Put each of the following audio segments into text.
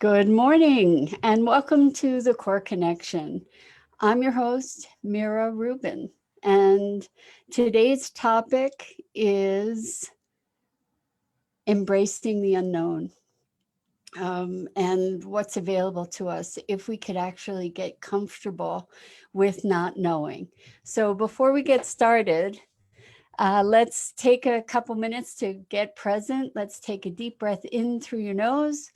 Good morning and welcome to the Core Connection. I'm your host, Mira Rubin, and today's topic is embracing the unknown and what's available to us if we could actually get comfortable with not knowing. So, before we get started, let's take a couple minutes to get present. Let's take a deep breath in through your nose.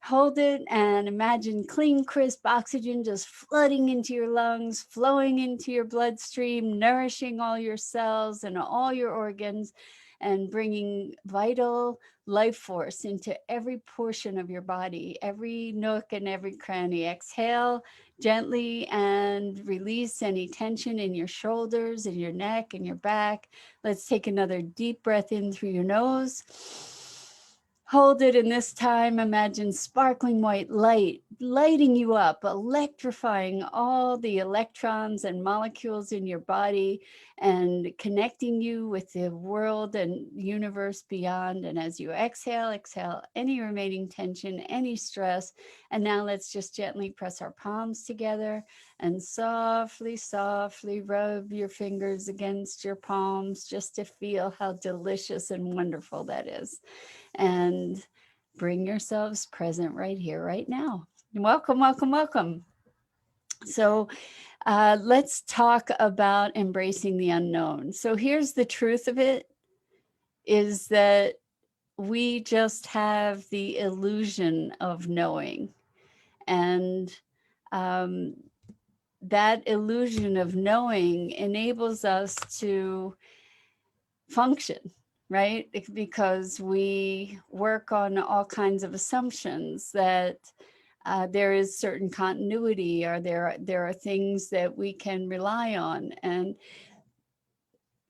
Hold it and imagine clean, crisp oxygen just flooding into your lungs, flowing into your bloodstream, nourishing all your cells and all your organs, and bringing vital life force into every portion of your body, every nook and every cranny. Exhale gently and release any tension in your shoulders, in your neck, and your back. Let's take another deep breath in through your nose. Hold it, and this time imagine sparkling white light lighting you up, electrifying all the electrons and molecules in your body and connecting you with the world and universe beyond. And as you exhale, exhale any remaining tension, any stress. And now let's just gently press our palms together and softly, softly rub your fingers against your palms just to feel how delicious and wonderful that is. And bring yourselves present right here, right now. Welcome, welcome, welcome. So, let's talk about embracing the unknown. So, here's the truth of it is that we just have the illusion of knowing. And um, that illusion of knowing enables us to function, right? Because we work on all kinds of assumptions that there is certain continuity, or there are things that we can rely on. And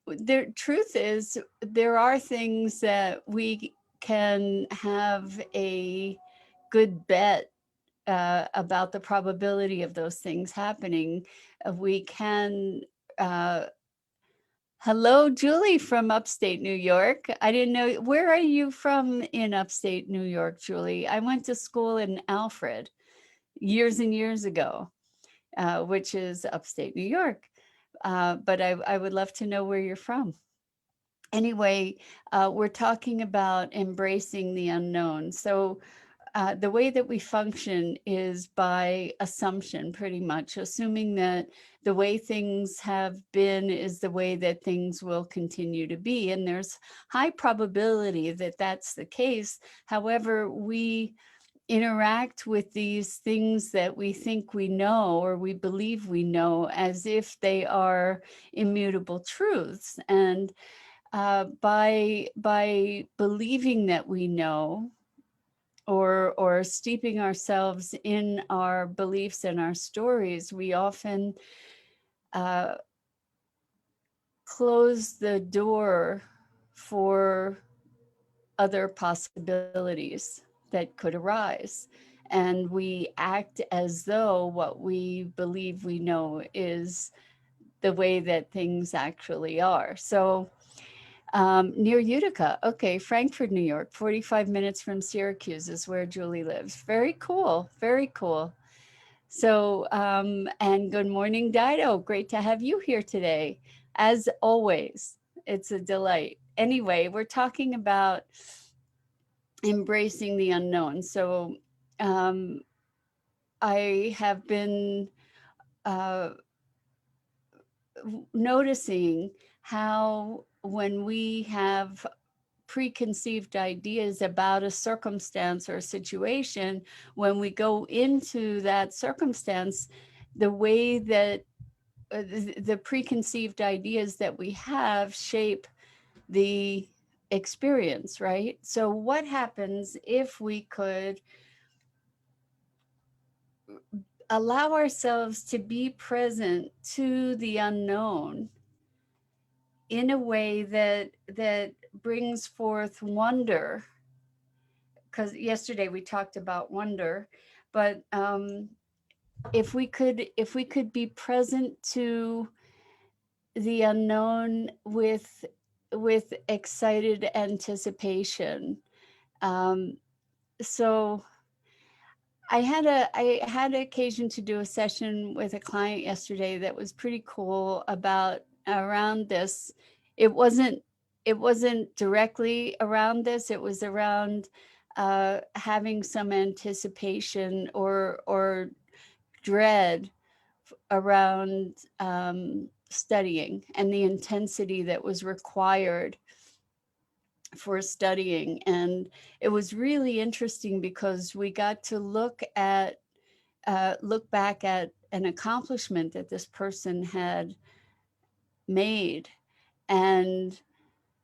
the truth is, there are things that we can have a good bet about the probability of those things happening. We can uh, Hello, Julie from upstate New York. I didn't know, where are you from in upstate New York, Julie? I went to school in Alfred years and years ago, which is upstate New York. But I would love to know where you're from. Anyway, we're talking about embracing the unknown. So the way that we function is by assumption, pretty much, assuming that the way things have been is the way that things will continue to be. And there's high probability that that's the case. However, we interact with these things that we think we know or we believe we know as if they are immutable truths. And by believing that we know, or steeping ourselves in our beliefs and our stories, we often uh, close the door for other possibilities that could arise. And we act as though what we believe we know is the way that things actually are. So, near Utica. Okay, Frankfort, New York, 45 minutes from Syracuse is where Julie lives. Very cool, very cool. So, and good morning, Dido. Great to have you here today. As always, it's a delight. Anyway, we're talking about embracing the unknown. So, um, I have been uh, noticing how when we have preconceived ideas about a circumstance or a situation, when we go into that circumstance, the way that the preconceived ideas that we have shape the experience, right? So, what happens if we could allow ourselves to be present to the unknown in a way that brings forth wonder? Because yesterday we talked about wonder, but if we could be present to the unknown with excited anticipation. um, so I had occasion to do a session with a client yesterday that was pretty cool about around this. It wasn't directly around this. It was around having some anticipation or dread around studying and the intensity that was required for studying. And it was really interesting because we got to look back at an accomplishment that this person had made, and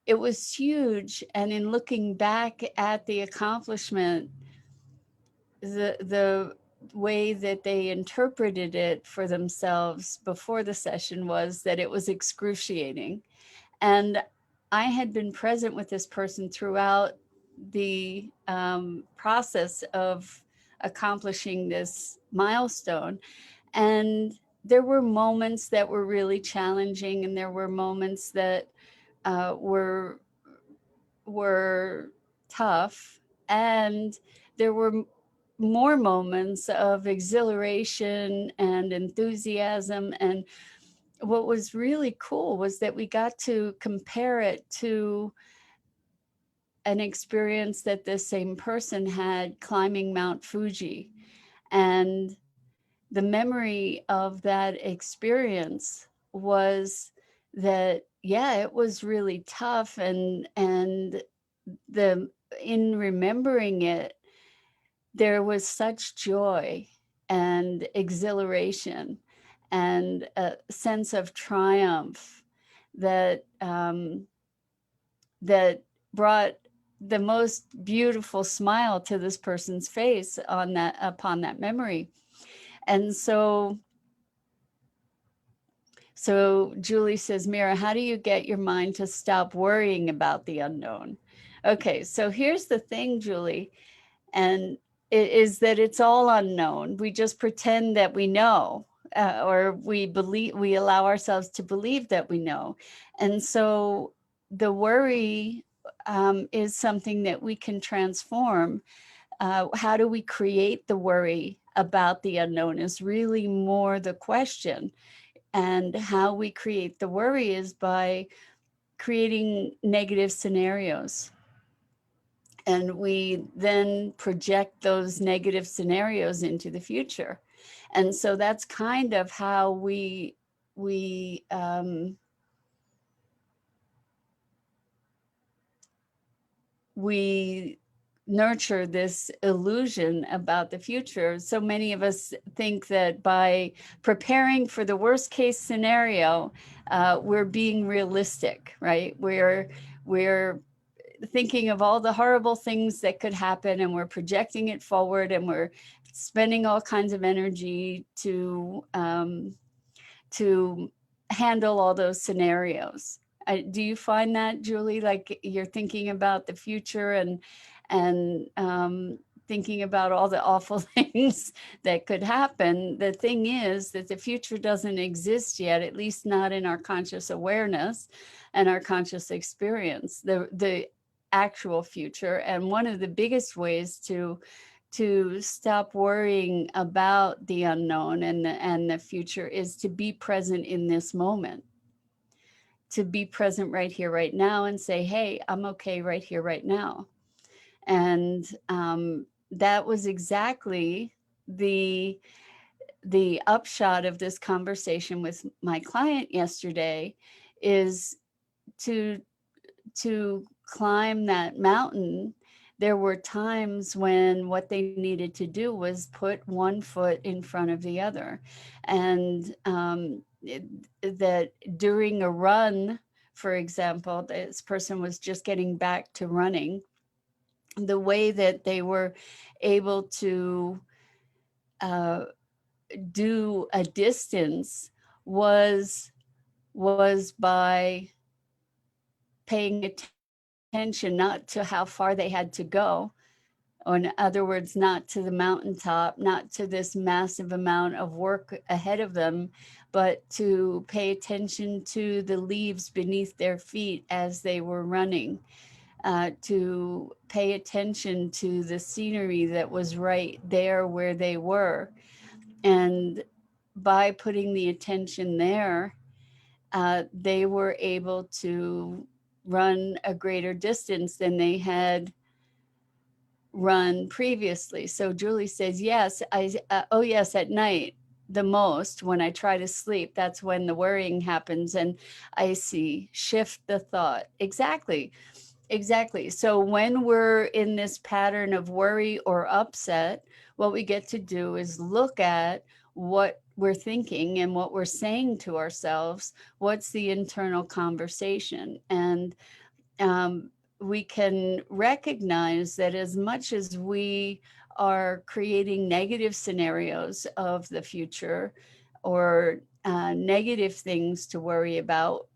it was huge. And in looking back at the accomplishment, the way that they interpreted it for themselves before the session was that it was excruciating. And I had been present with this person throughout the process of accomplishing this milestone. And there were moments that were really challenging, and there were moments that uh, were were tough, and there were more moments of exhilaration and enthusiasm. And what was really cool was that we got to compare it to an experience that this same person had climbing Mount Fuji. And the memory of that experience was that, yeah, it was really tough. And the in remembering it, there was such joy and exhilaration and a sense of triumph that that brought the most beautiful smile to this person's face on that upon that memory. And so Julie says, Mira, how do you get your mind to stop worrying about the unknown? Okay, so here's the thing, Julie, and it is that it's all unknown. We just pretend that we know, or we allow ourselves to believe that we know. And so the worry is something that we can transform. How do we create the worry about the unknown is really more the question. And how we create the worry is by creating negative scenarios. And we then project those negative scenarios into the future. And so that's kind of how we we nurture this illusion about the future. So many of us think that by preparing for the worst case scenario, we're being realistic, right? We're thinking of all the horrible things that could happen, and we're projecting it forward, and we're spending all kinds of energy to handle all those scenarios. Do you find that, Julie, like you're thinking about the future and thinking about all the awful things that could happen? The thing is that the future doesn't exist yet, at least not in our conscious awareness and our conscious experience, the actual future. And one of the biggest ways to stop worrying about the unknown and the future is to be present in this moment, to be present right here, right now, and say, hey, I'm okay right here, right now. And that was exactly the upshot of this conversation with my client yesterday, is to climb that mountain. There were times when what they needed to do was put one foot in front of the other. And that during a run, for example, this person was just getting back to running. The way that they were able to uh, do a distance was by paying attention not to how far they had to go, or in other words, not to the mountaintop, not to this massive amount of work ahead of them, but to pay attention to the leaves beneath their feet as they were running. to pay attention to the scenery that was right there where they were. And by putting the attention there, they were able to run a greater distance than they had run previously. So Julie says, yes, oh yes, at night, the most, when I try to sleep, that's when the worrying happens. And I see, shift the thought. Exactly. So when we're in this pattern of worry or upset, what we get to do is look at what we're thinking and what we're saying to ourselves. What's the internal conversation? And we can recognize that as much as we are creating negative scenarios of the future or negative things to worry about,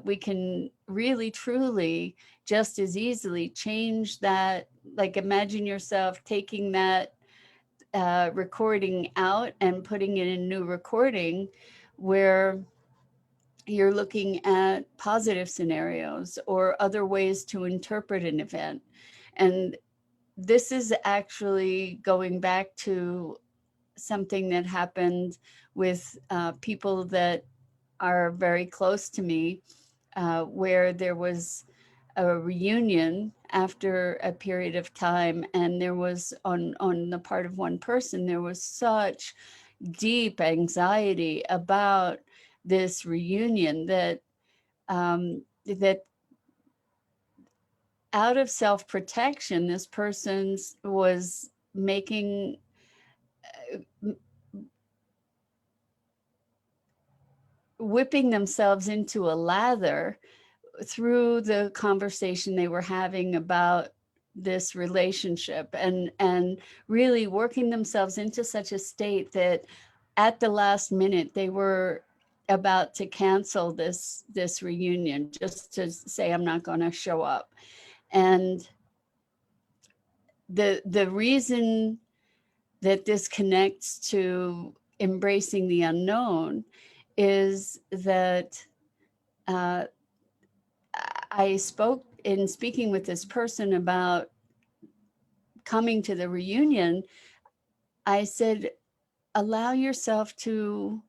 we can really, truly, just as easily change that. Like, imagine yourself taking that recording out and putting in a new recording where you're looking at positive scenarios or other ways to interpret an event. And this is actually going back to something that happened with people that are very close to me, where there was a reunion after a period of time, and there was on the part of one person, there was such deep anxiety about this reunion that that out of self-protection, this person was making whipping themselves into a lather through the conversation they were having about this relationship, and really working themselves into such a state that at the last minute they were about to cancel this reunion, just to say, I'm not going to show up. And the reason that this connects to embracing the unknown is that uh, I spoke in speaking with this person about coming to the reunion. I said, allow yourself to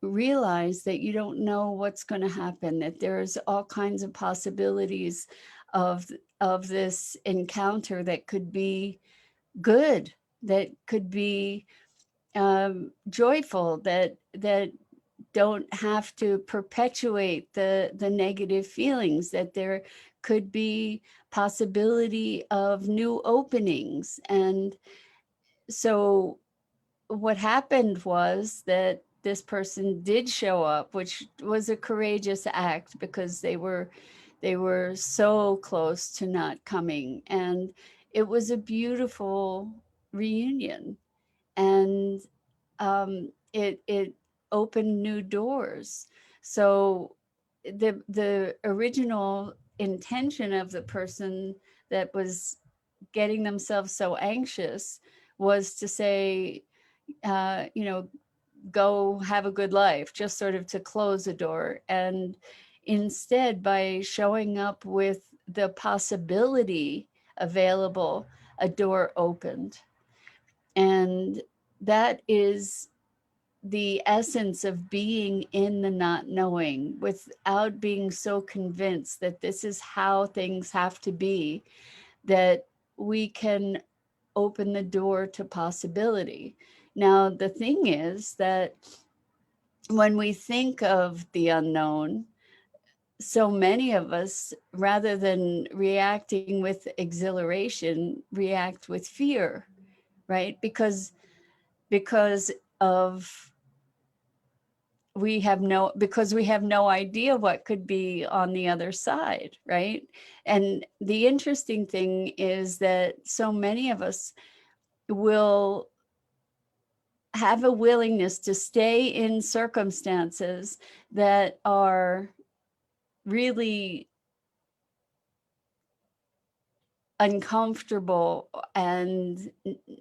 realize that you don't know what's going to happen, that there's all kinds of possibilities of this encounter that could be good, that could be joyful, that don't have to perpetuate the negative feelings, that there could be possibility of new openings. And so what happened was that this person did show up, which was a courageous act because they were so close to not coming. And it was a beautiful reunion. And it opened new doors. So the original intention of the person that was getting themselves so anxious was to say, go have a good life, just sort of to close a door. And instead, by showing up with the possibility available, a door opened. And that is the essence of being in the not knowing, without being so convinced that this is how things have to be, that we can open the door to possibility. Now, the thing is that when we think of the unknown, so many of us, rather than reacting with exhilaration, react with fear, right? Because of because we have no idea what could be on the other side, right? And the interesting thing is that so many of us will have a willingness to stay in circumstances that are really uncomfortable and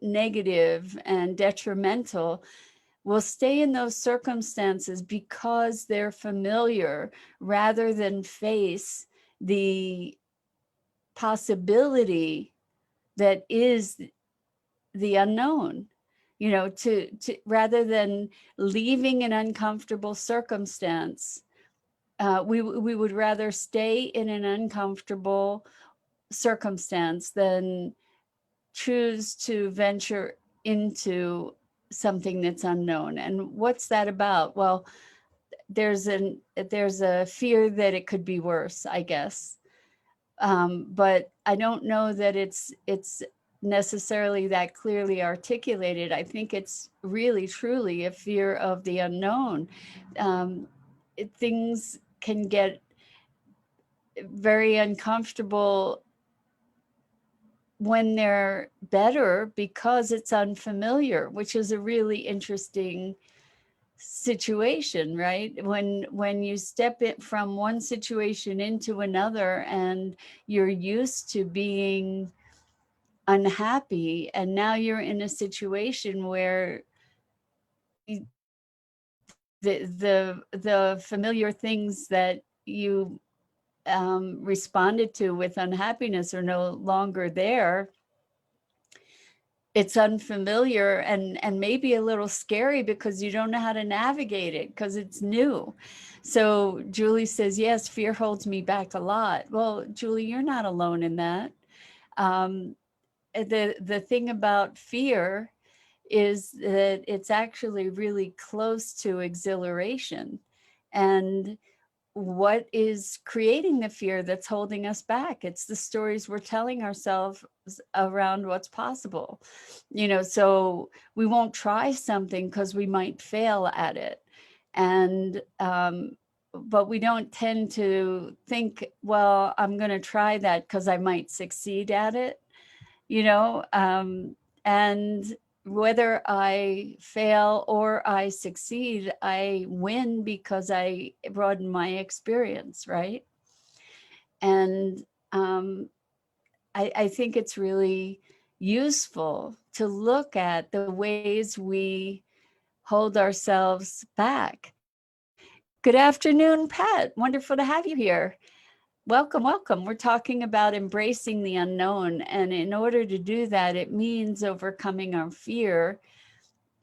negative and detrimental. Will stay in those circumstances because they're familiar, rather than face the possibility that is the unknown, to rather than leaving an uncomfortable circumstance. We would rather stay in an uncomfortable circumstance than choose to venture into something that's unknown. And what's that about? Well, there's a fear that it could be worse, I guess. But I don't know that it's necessarily that clearly articulated. I think it's really truly a fear of the unknown. Things can get very uncomfortable when they're better because it's unfamiliar, which is a really interesting situation, right? When you step it from one situation into another and you're used to being unhappy, and now you're in a situation where the familiar things that you responded to with unhappiness are no longer there. It's unfamiliar and maybe a little scary because you don't know how to navigate it because it's new. So Julie says, yes, fear holds me back a lot. Well, Julie, you're not alone in that. The thing about fear is that it's actually really close to exhilaration. And what is creating the fear that's holding us back? It's the stories we're telling ourselves around what's possible. So we won't try something because we might fail at it. And but we don't tend to think, well, I'm going to try that because I might succeed at it. And whether I fail or I succeed, I win because I broaden my experience, right? And I think it's really useful to look at the ways we hold ourselves back. Good afternoon, Pat. Wonderful to have you here. Welcome. We're talking about embracing the unknown. And in order to do that, it means overcoming our fear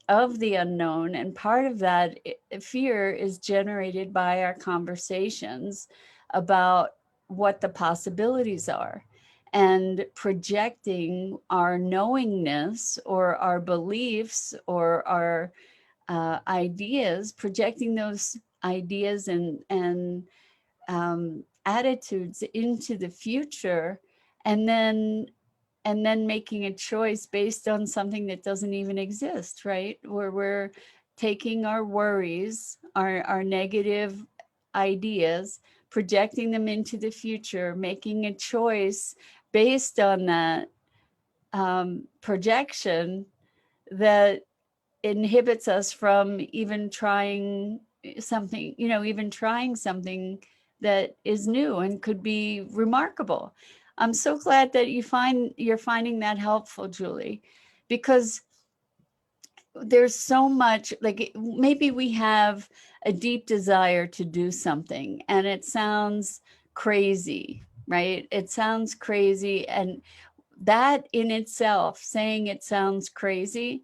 of the unknown. And part of that fear is generated by our conversations about what the possibilities are, and projecting our knowingness or our beliefs or our ideas, projecting those ideas and attitudes into the future, and then making a choice based on something that doesn't even exist, right? Where we're taking our worries, our negative ideas, projecting them into the future, making a choice based on that projection that inhibits us from even trying something, even trying something that is new and could be remarkable. I'm so glad that you're finding that helpful, Julie, because there's so much, like maybe we have a deep desire to do something and it sounds crazy, right? It sounds crazy. And that in itself, saying it sounds crazy,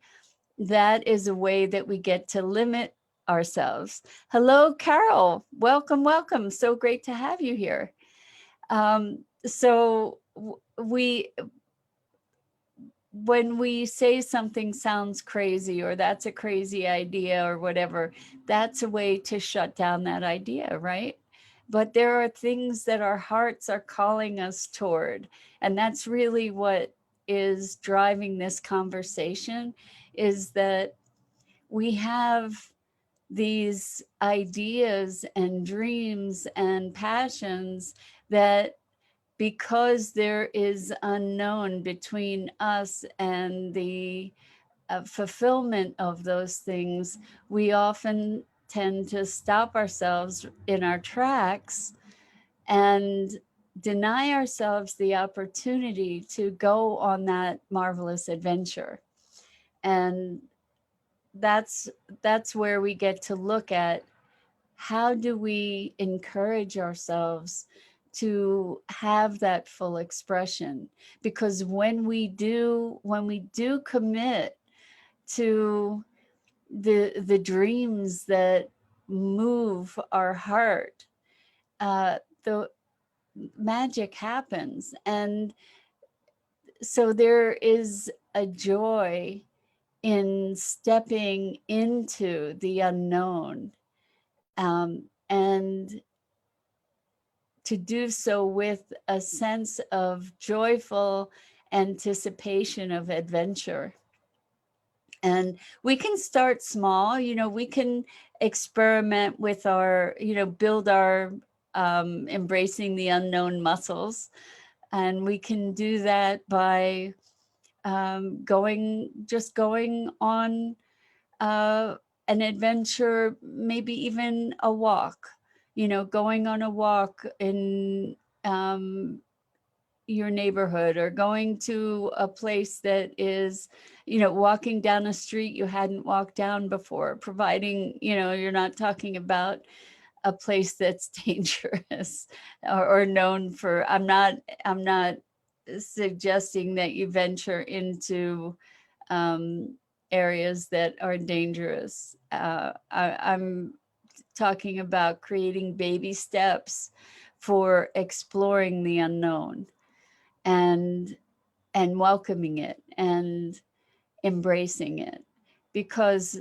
that is a way that we get to limit ourselves. Hello, Carol. Welcome. So great to have you here. So when we say something sounds crazy or that's a crazy idea or whatever, that's a way to shut down that idea, right? But there are things that our hearts are calling us toward. And that's really what is driving this conversation, is that we have these ideas and dreams and passions that, because there is unknown between us and the fulfillment of those things, we often tend to stop ourselves in our tracks and deny ourselves the opportunity to go on that marvelous adventure. And that's where we get to look at, how do we encourage ourselves to have that full expression. Because when we do commit to the dreams that move our heart, the magic happens. And so there is a joy in stepping into the unknown, and to do so with a sense of joyful anticipation of adventure. And we can start small, we can experiment with our, build our embracing the unknown muscles. And we can do that by going on an adventure, maybe even a walk, going on a walk in your neighborhood, or going to a place that is, walking down a street you hadn't walked down before, providing, you're not talking about a place that's dangerous or known for, I'm not suggesting that you venture into areas that are dangerous. I'm talking about creating baby steps for exploring the unknown, and welcoming it and embracing it, because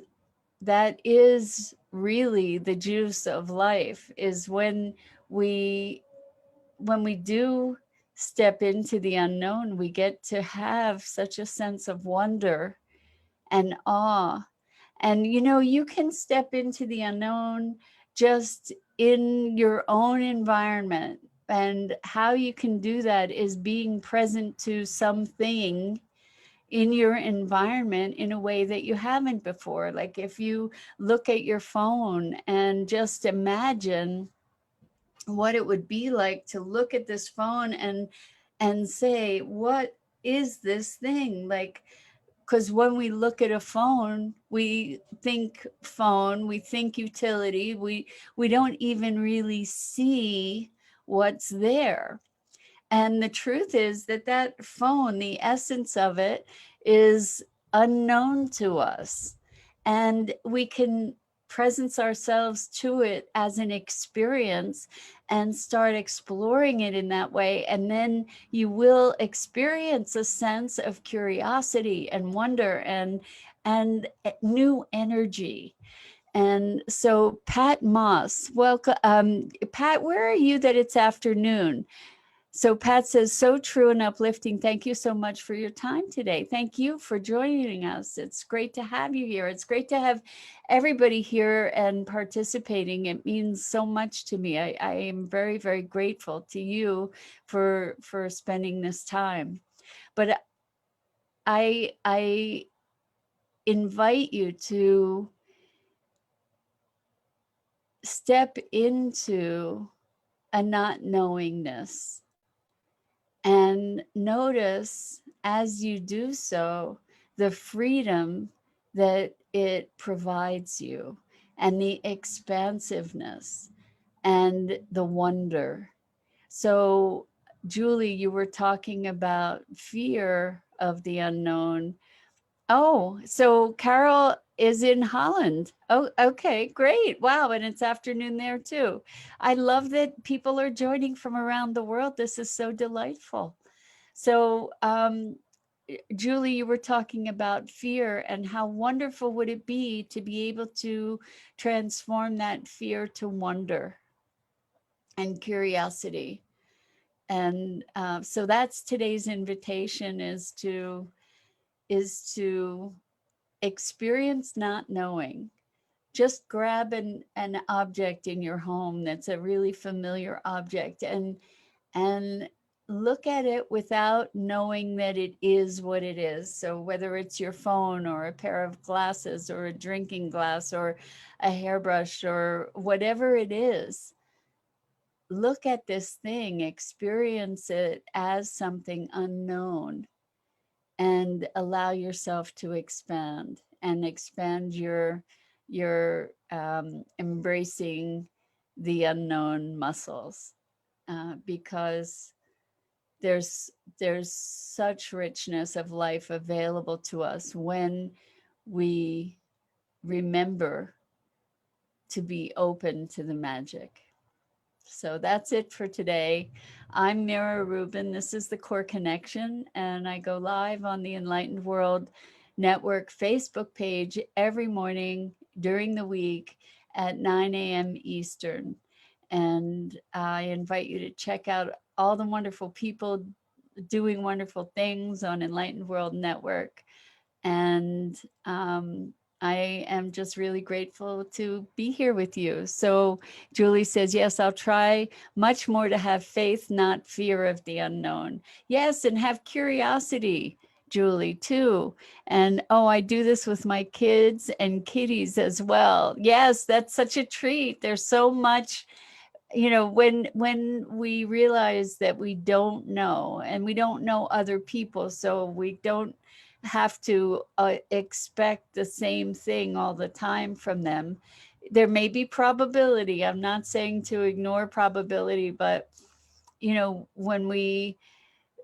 that is really the juice of life, is when we do step into the unknown, we get to have such a sense of wonder and awe. And you can step into the unknown just in your own environment. And how you can do that is being present to something in your environment in a way that you haven't before. Like if you look at your phone and just imagine what it would be like to look at this phone and say, what is this thing? Like, because when we look at a phone, we think phone, we think utility, we don't even really see what's there. And the truth is that phone, the essence of it, is unknown to us. And we can presence ourselves to it as an experience and start exploring it in that way. And then you will experience a sense of curiosity and wonder and new energy. And so Pat Moss, welcome. Pat, where are you that it's afternoon? So Pat says, so true and uplifting. Thank you so much for your time today. Thank you for joining us. It's great to have you here. It's great to have everybody here and participating. It means so much to me. I am very, very grateful to you for spending this time. But I invite you to step into a not knowingness. And notice as you do so, the freedom that it provides you, and the expansiveness and the wonder. So, Julie, you were talking about fear of the unknown. Oh, so Carol is in Holland. Oh, okay, great. Wow, and it's afternoon there too. I love that people are joining from around the world. This is so delightful. So, Julie, you were talking about fear, and how wonderful would it be to be able to transform that fear to wonder and curiosity. And so that's today's invitation, is to experience not knowing. Just grab an object in your home that's a really familiar object, and look at it without knowing that it is what it is. So whether it's your phone or a pair of glasses or a drinking glass or a hairbrush or whatever it is, look at this thing, experience it as something unknown, and allow yourself to expand your embracing the unknown muscles. because there's there's such richness of life available to us when we remember to be open to the magic. So that's it for today. I'm Mira Rubin. This is the Core Connection, and I go live on the Enlightened World Network Facebook page every morning during the week at 9 a.m. Eastern. And I invite you to check out all the wonderful people doing wonderful things on Enlightened World Network. And I am just really grateful to be here with you. So Julie says, yes, I'll try much more to have faith, not fear of the unknown. Yes, and have curiosity, Julie, too. And oh, I do this with my kids and kitties as well. Yes, that's such a treat. There's so much, when we realize that we don't know and we don't know other people, so we don't have to expect the same thing all the time from them. There may be probability. I'm not saying to ignore probability, but when we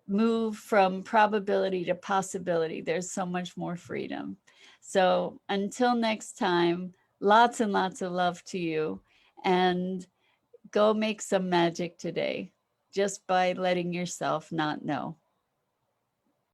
move from probability to possibility, there's so much more freedom. So until next time, lots and lots of love to you, and go make some magic today just by letting yourself not know.